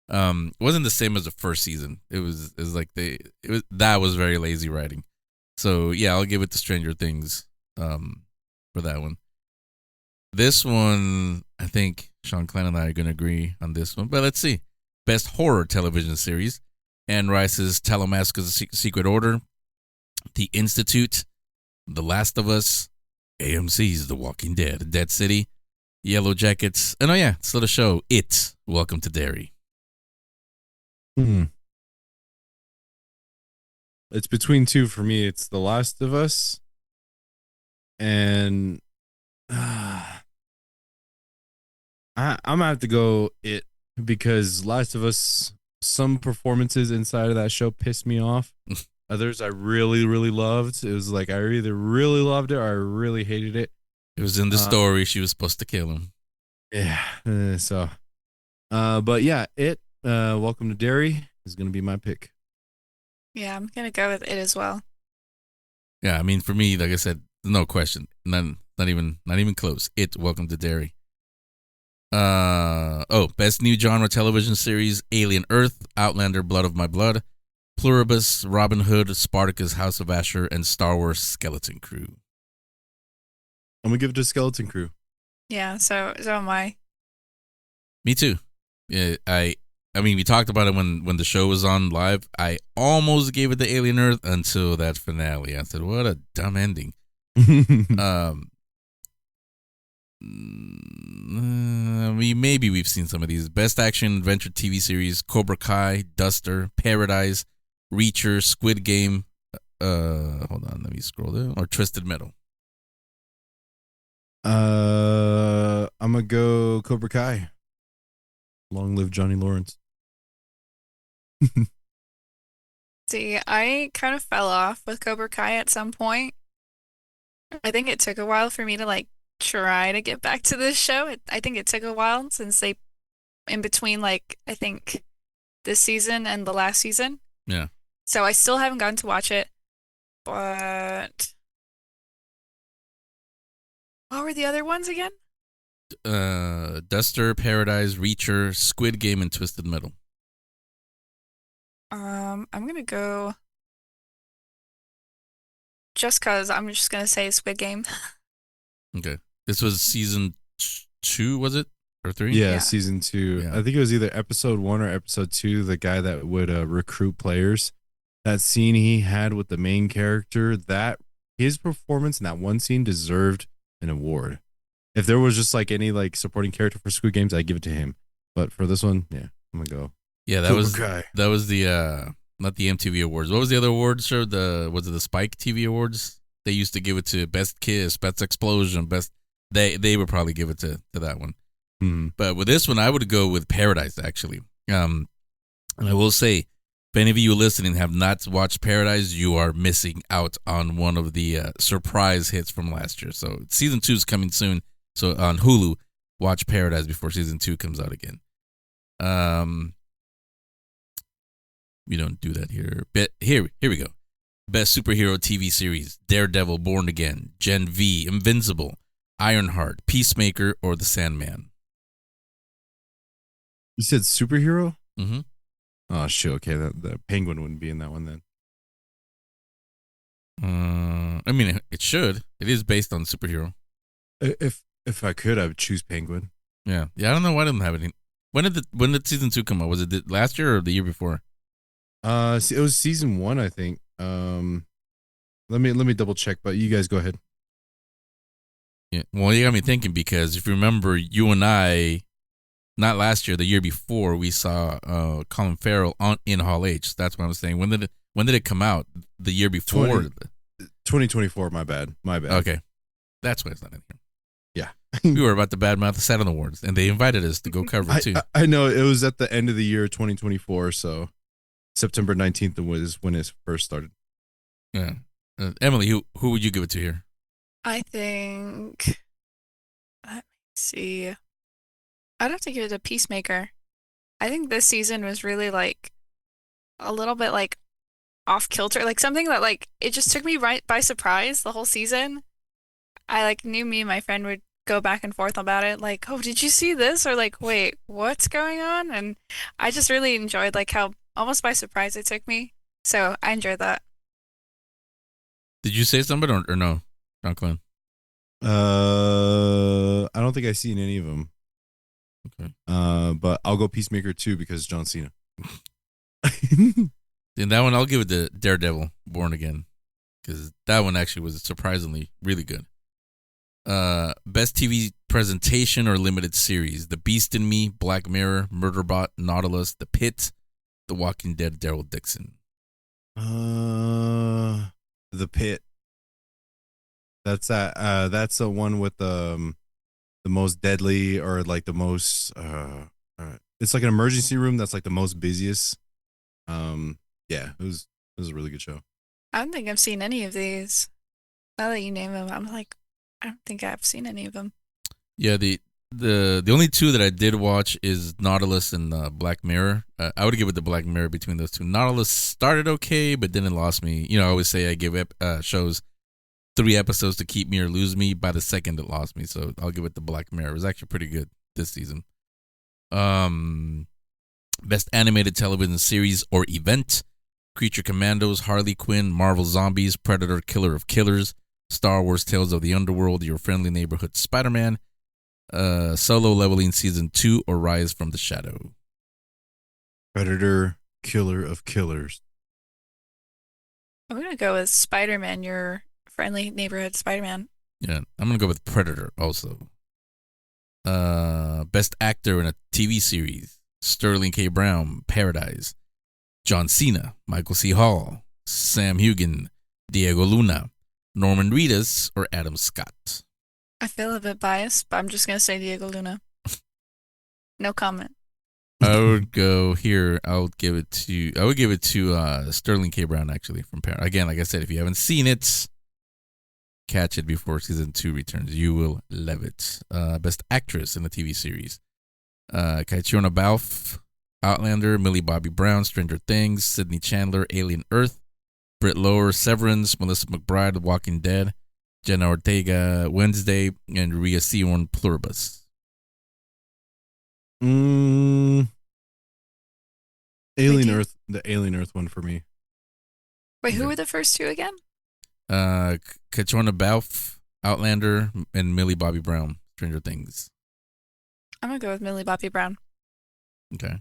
Wasn't the same as the first season. It was that was very lazy writing. So yeah, I'll give it to Stranger Things for that one. This one, I think Shanclen and I are gonna agree on this one, but let's see. Best horror television series: Anne Rice's Talamasca's Secret Order, The Institute, The Last of Us, AMC's The Walking Dead, Dead City, Yellow Jackets, and still the show, It, Welcome to Derry. It's between two for me. It's The Last of Us and I'm gonna have to go It, because Last of Us, some performances inside of that show pissed me off. Others I really, really loved. It was like I either really loved it or I really hated it. It was in the story. She was supposed to kill him. Yeah. But yeah, It, Welcome to Derry is gonna be my pick. Yeah, I'm gonna go with It as well. Yeah, I mean, for me, like I said, no question, not even close. It, Welcome to Derry. Best new genre television series: Alien Earth, Outlander, Blood of My Blood, Pluribus, Robin Hood, Spartacus, House of Asher, and Star Wars Skeleton Crew. I'm gonna give it to Skeleton Crew. Yeah, so am I. Me too. Yeah, I mean, we talked about it when the show was on live. I almost gave it to Alien Earth until that finale. I said, what a dumb ending. Maybe we've seen some of these. Best action adventure TV series: Cobra Kai, Duster, Paradise, Reacher, Squid Game. Hold on, let me scroll down. Or Twisted Metal. I'm gonna go Cobra Kai. Long live Johnny Lawrence. See, I kind of fell off with Cobra Kai at some point. I think it took a while for me to try to get back to this show. I think it took a while since they, in between I think this season and the last season. Yeah. So I still haven't gotten to watch it, but what were the other ones again? Duster, Paradise, Reacher, Squid Game, and Twisted Metal. I'm gonna go just cause I'm just gonna say Squid Game. Okay. This was season 2, was it? Or 3? Yeah, season 2. Yeah. I think it was either episode 1 or episode 2. The guy that would recruit players. That scene he had with the main character, that his performance in that one scene deserved an award. If there was just any supporting character for Squid Games, I'd give it to him. But for this one, yeah, I'm gonna go. Yeah, that was the not the MTV Awards. What was the other awards show? Was it the Spike TV Awards? They used to give it to Best Kiss, Best Explosion, Best. They would probably give it to that one. Mm-hmm. But with this one, I would go with Paradise actually. And I will say, if any of you listening have not watched Paradise, you are missing out on one of the surprise hits from last year. So season 2 is coming soon. So on Hulu, watch Paradise before season 2 comes out again. We don't do that here. But here we go. Best superhero TV series: Daredevil, Born Again, Gen V, Invincible, Ironheart, Peacemaker, or The Sandman. You said superhero? Mm-hmm. Oh shit! Okay, the Penguin wouldn't be in that one then. I mean, it should. It is based on superhero. If I could, I would choose Penguin. Yeah. I don't know why I didn't have it. When did season 2 come out? Was it last year or the year before? It was season 1, I think. Let me double check, but you guys go ahead. Yeah. Well, you got me thinking, because if you remember, you and I, not last year, the year before, we saw Colin Farrell in Hall H. That's what I was saying. When did it come out? The year before. 2024. My bad. Okay, that's why it's not in here. Yeah. We were about to badmouth the Saturn Awards, and they invited us to go cover it too. I know it was at the end of the year 2024, so September 19th was when it first started. Yeah, Emily, who would you give it to here? I think. Let me see. I'd have to give it to Peacemaker. I think this season was really like a little bit like off kilter, like something that like it just took me right by surprise the whole season. I like knew me and my friend would go back and forth about it, like, oh, did you see this? Or like, wait, what's going on? And I just really enjoyed like how almost by surprise it took me. So I enjoyed that. Did you say something or no, Shanclen? I don't think I've seen any of them. Okay. But I'll go Peacemaker 2 because John Cena. In that one, I'll give it to Daredevil, Born Again, because that one actually was surprisingly really good. Best TV presentation or limited series: The Beast in Me, Black Mirror, Murderbot, Nautilus, The Pit, The Walking Dead, Daryl Dixon. The Pit. That's the one with the most deadly, or like the most it's like an emergency room that's like the most busiest. Yeah, it was a really good show. I don't think I've seen any of these. Now that you name them, I'm like, I don't think I've seen any of them. Yeah, the only two that I did watch is Nautilus and Black Mirror. I would give it to Black Mirror between those two. Nautilus started okay, but then it lost me. You know, I always say I give shows 3 episodes to keep me or lose me. By the second, it lost me. So I'll give it to Black Mirror. It was actually pretty good this season. Best animated television series or event: Creature Commandos, Harley Quinn, Marvel Zombies, Predator, Killer of Killers, Star Wars Tales of the Underworld, Your Friendly Neighborhood Spider-Man, Solo Leveling Season 2, or Rise from the Shadow. Predator, Killer of Killers. I'm going to go with Spider-Man, Your Friendly Neighborhood Spider-Man. Yeah, I'm going to go with Predator also. Best Actor in a TV Series: Sterling K. Brown, Paradise, John Cena, Michael C. Hall, Sam Heughan, Diego Luna, Norman Reedus, or Adam Scott. I feel a bit biased, but I'm just going to say Diego Luna. No comment. I would go here. I would give it to Sterling K. Brown, actually, from Paradise. Again, like I said, if you haven't seen it, catch it before season 2 returns. You will love it. Best Actress in a TV Series: Kaichona Balfe, Outlander, Millie Bobby Brown, Stranger Things, Sydney Chandler, Alien Earth, Britt Lower, Severance, Melissa McBride, Walking Dead, Jenna Ortega, Wednesday, and Rhea Seehorn, Pluribus. Alien Earth, the Alien Earth one for me. Wait, who were the first two again? Kaichona Balfe, Outlander, and Millie Bobby Brown, Stranger Things. I'm going to go with Millie Bobby Brown. Okay.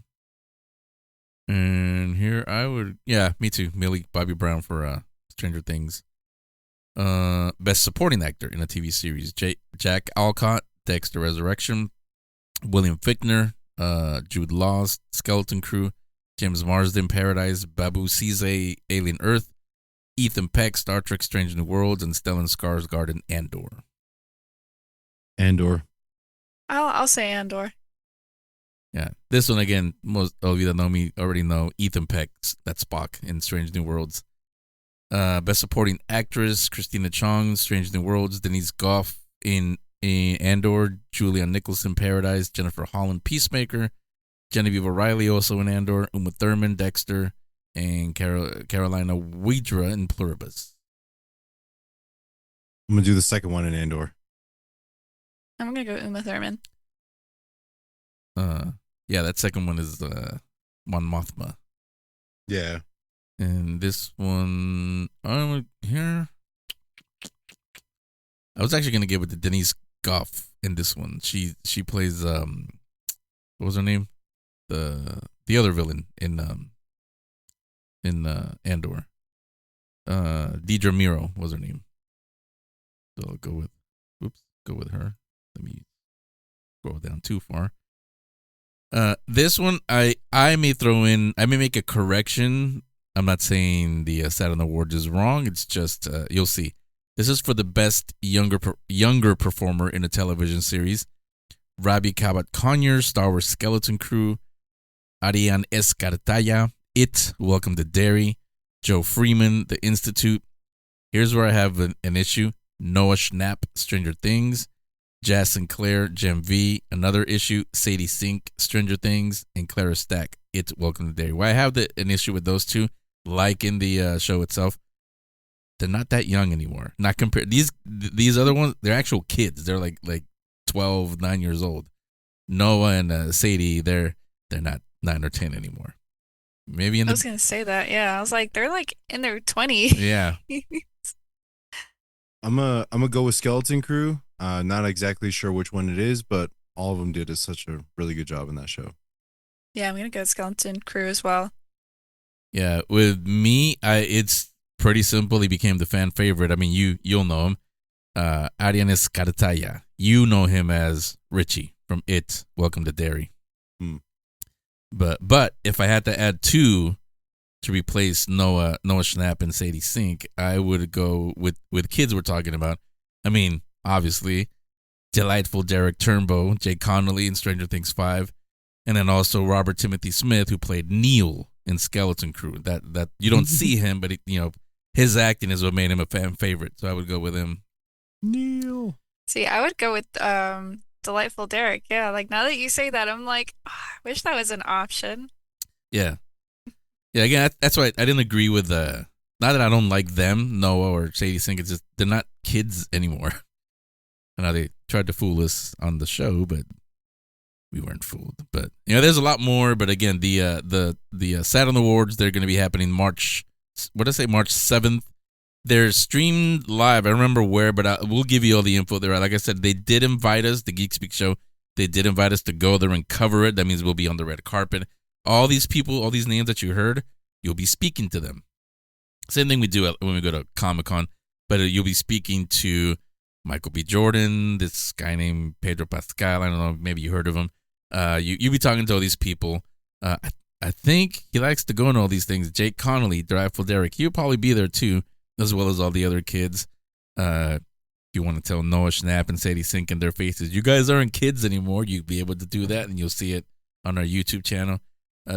And here me too. Millie Bobby Brown for Stranger Things. Best Supporting Actor in a TV Series: Jack Alcott, Dexter Resurrection, William Fichtner, Jude Law, Skeleton Crew, James Marsden, Paradise, Babu Ceesay, Alien Earth, Ethan Peck, Star Trek: Strange New Worlds, and Stellan Skarsgård in Andor. Andor. I'll say Andor. Yeah, this one again. Most of you that know me already know Ethan Peck. That's Spock in Strange New Worlds. Best Supporting Actress: Christina Chong, Strange New Worlds, Denise Goff in Andor, Julia Nicholson, Paradise, Jennifer Holland, Peacemaker, Genevieve O'Reilly also in Andor, Uma Thurman, Dexter, and Carolina Widra in Pluribus. I'm gonna do the second one in Andor. I'm gonna go Uma Thurman. Yeah, that second one is Mon Mothma. Yeah. And this one, here. I was actually gonna give it to Denise Goff in this one. She plays what was her name? The other villain in Andor. Deidre Miro was her name. So I'll go with her. Let me scroll down too far. This one I may make a correction. I'm not saying the Saturn Awards is wrong. It's just you'll see. This is for the best younger performer in a television series. Rabi Kabat-Conyers, Star Wars Skeleton Crew. Ariane Escartaya, It, Welcome to Derry. Joe Freeman, The Institute. Here's where I have an issue. Noah Schnapp, Stranger Things. Jazz Sinclair, Gem V, another issue. Sadie Sink, Stranger Things. And Clara Stack, It, Welcome to Derry. Why I have an issue with those two, like in the show itself, they're not that young anymore. Not compared. These other ones, they're actual kids. They're like 12, 9 years old. Noah and Sadie, they're not 9 or 10 anymore. Maybe in I was gonna say that. Yeah, I was like, they're like in their 20s. Yeah. I'm gonna go with Skeleton Crew. Not exactly sure which one it is, but all of them did such a really good job in that show. Yeah, I'm gonna go with Skeleton Crew as well. Yeah, with me, it's pretty simple. He became the fan favorite. I mean, you'll know him. Ariane Escartaya. You know him as Richie from It, Welcome to Derry. But if I had to add two to replace Noah Schnapp and Sadie Sink, I would go with kids we're talking about. I mean, obviously, delightful Derek Turnbow, Jake Connolly in Stranger Things 5, and then also Robert Timothy Smith, who played Neil in Skeleton Crew. That you don't see him, but his acting is what made him a fan favorite. So I would go with him. Neil. See, I would go with Delightful Derek. Yeah, like now that you say that, I'm like, I wish that was an option. Yeah. Yeah, again, that's why I didn't agree with not that I don't like them, Noah or Sadie Sink. It's just they're not kids anymore. I know they tried to fool us on the show, but we weren't fooled. But there's a lot more. But again, the Saturn Awards, they're going to be happening March 7th. They're streamed live. I don't remember where, but we'll give you all the info there. Like I said, they did invite us, the Geek Speak Show. They did invite us to go there and cover it. That means we'll be on the red carpet. All these people, all these names that you heard, you'll be speaking to them. Same thing we do when we go to Comic-Con, but you'll be speaking to Michael B. Jordan, this guy named Pedro Pascal. I don't know, maybe you heard of him. You'll be talking to all these people. I think he likes to go into all these things. Jake Connolly, Delightful Derek, he'll probably be there too, as well as all the other kids. If you want to tell Noah Schnapp and Sadie Sink in their faces, you guys aren't kids anymore, you'll be able to do that, and you'll see it on our YouTube channel.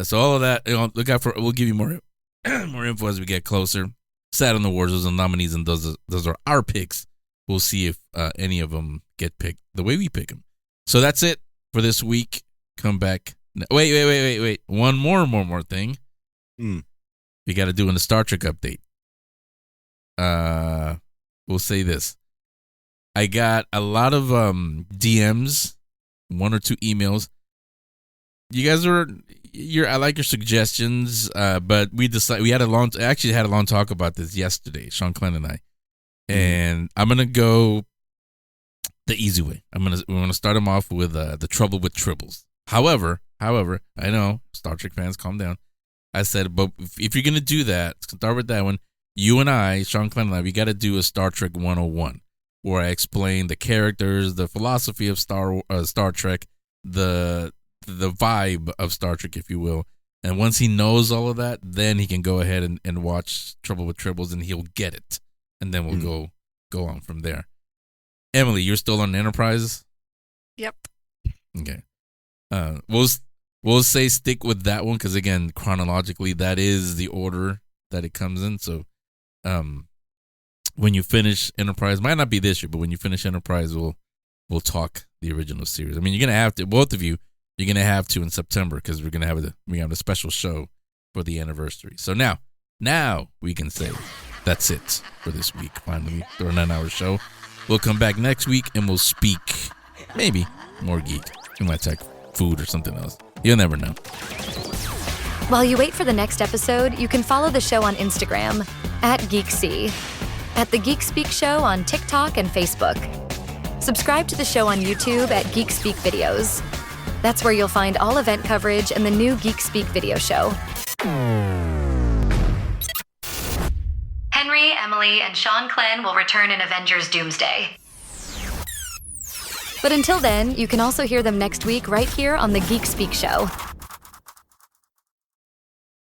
So all of that, look out for. We'll give you more info as we get closer. Saturn Awards, those are nominees, and those are our picks. We'll see if any of them get picked the way we pick them. So that's it for this week. Come back. Wait. One more thing. We got to do in the Star Trek update. We'll say this. I got a lot of DMs, 1 or 2 emails. You guys I like your suggestions, but we had a long talk about this yesterday, Shanclen and I. And I'm gonna go the easy way. We're gonna start them off with the trouble with tribbles. However, I know Star Trek fans, calm down. I said, but if you're gonna do that, start with that one. You and I, Shanclen and I, we got to do a Star Trek 101, where I explain the characters, the philosophy of Star Trek, the vibe of Star Trek, if you will. And once he knows all of that, then he can go ahead and watch Trouble with Tribbles, and he'll get it. And then we'll go on from there. Emily, you're still on Enterprise? Yep. Okay. We'll say stick with that one because, again, chronologically, that is the order that it comes in. So when you finish Enterprise, might not be this year, but when you finish Enterprise, we'll talk the original series. I mean, you're going to have to, both of you, you're going to have to in September because we're going to have a special show for the anniversary. So now we can say that's it for this week. Finally, for a 9-hour show. We'll come back next week and we'll speak maybe more geek. We might talk food or something else. You'll never know. While you wait for the next episode, you can follow the show on Instagram @GeekC, at The Geek Speak Show on TikTok and Facebook. Subscribe to the show on YouTube at Geek Speak Videos. That's where you'll find all event coverage and the new Geek Speak video show. Henry, Emily, and Shanclen will return in Avengers Doomsday. But until then, you can also hear them next week right here on The Geek Speak Show.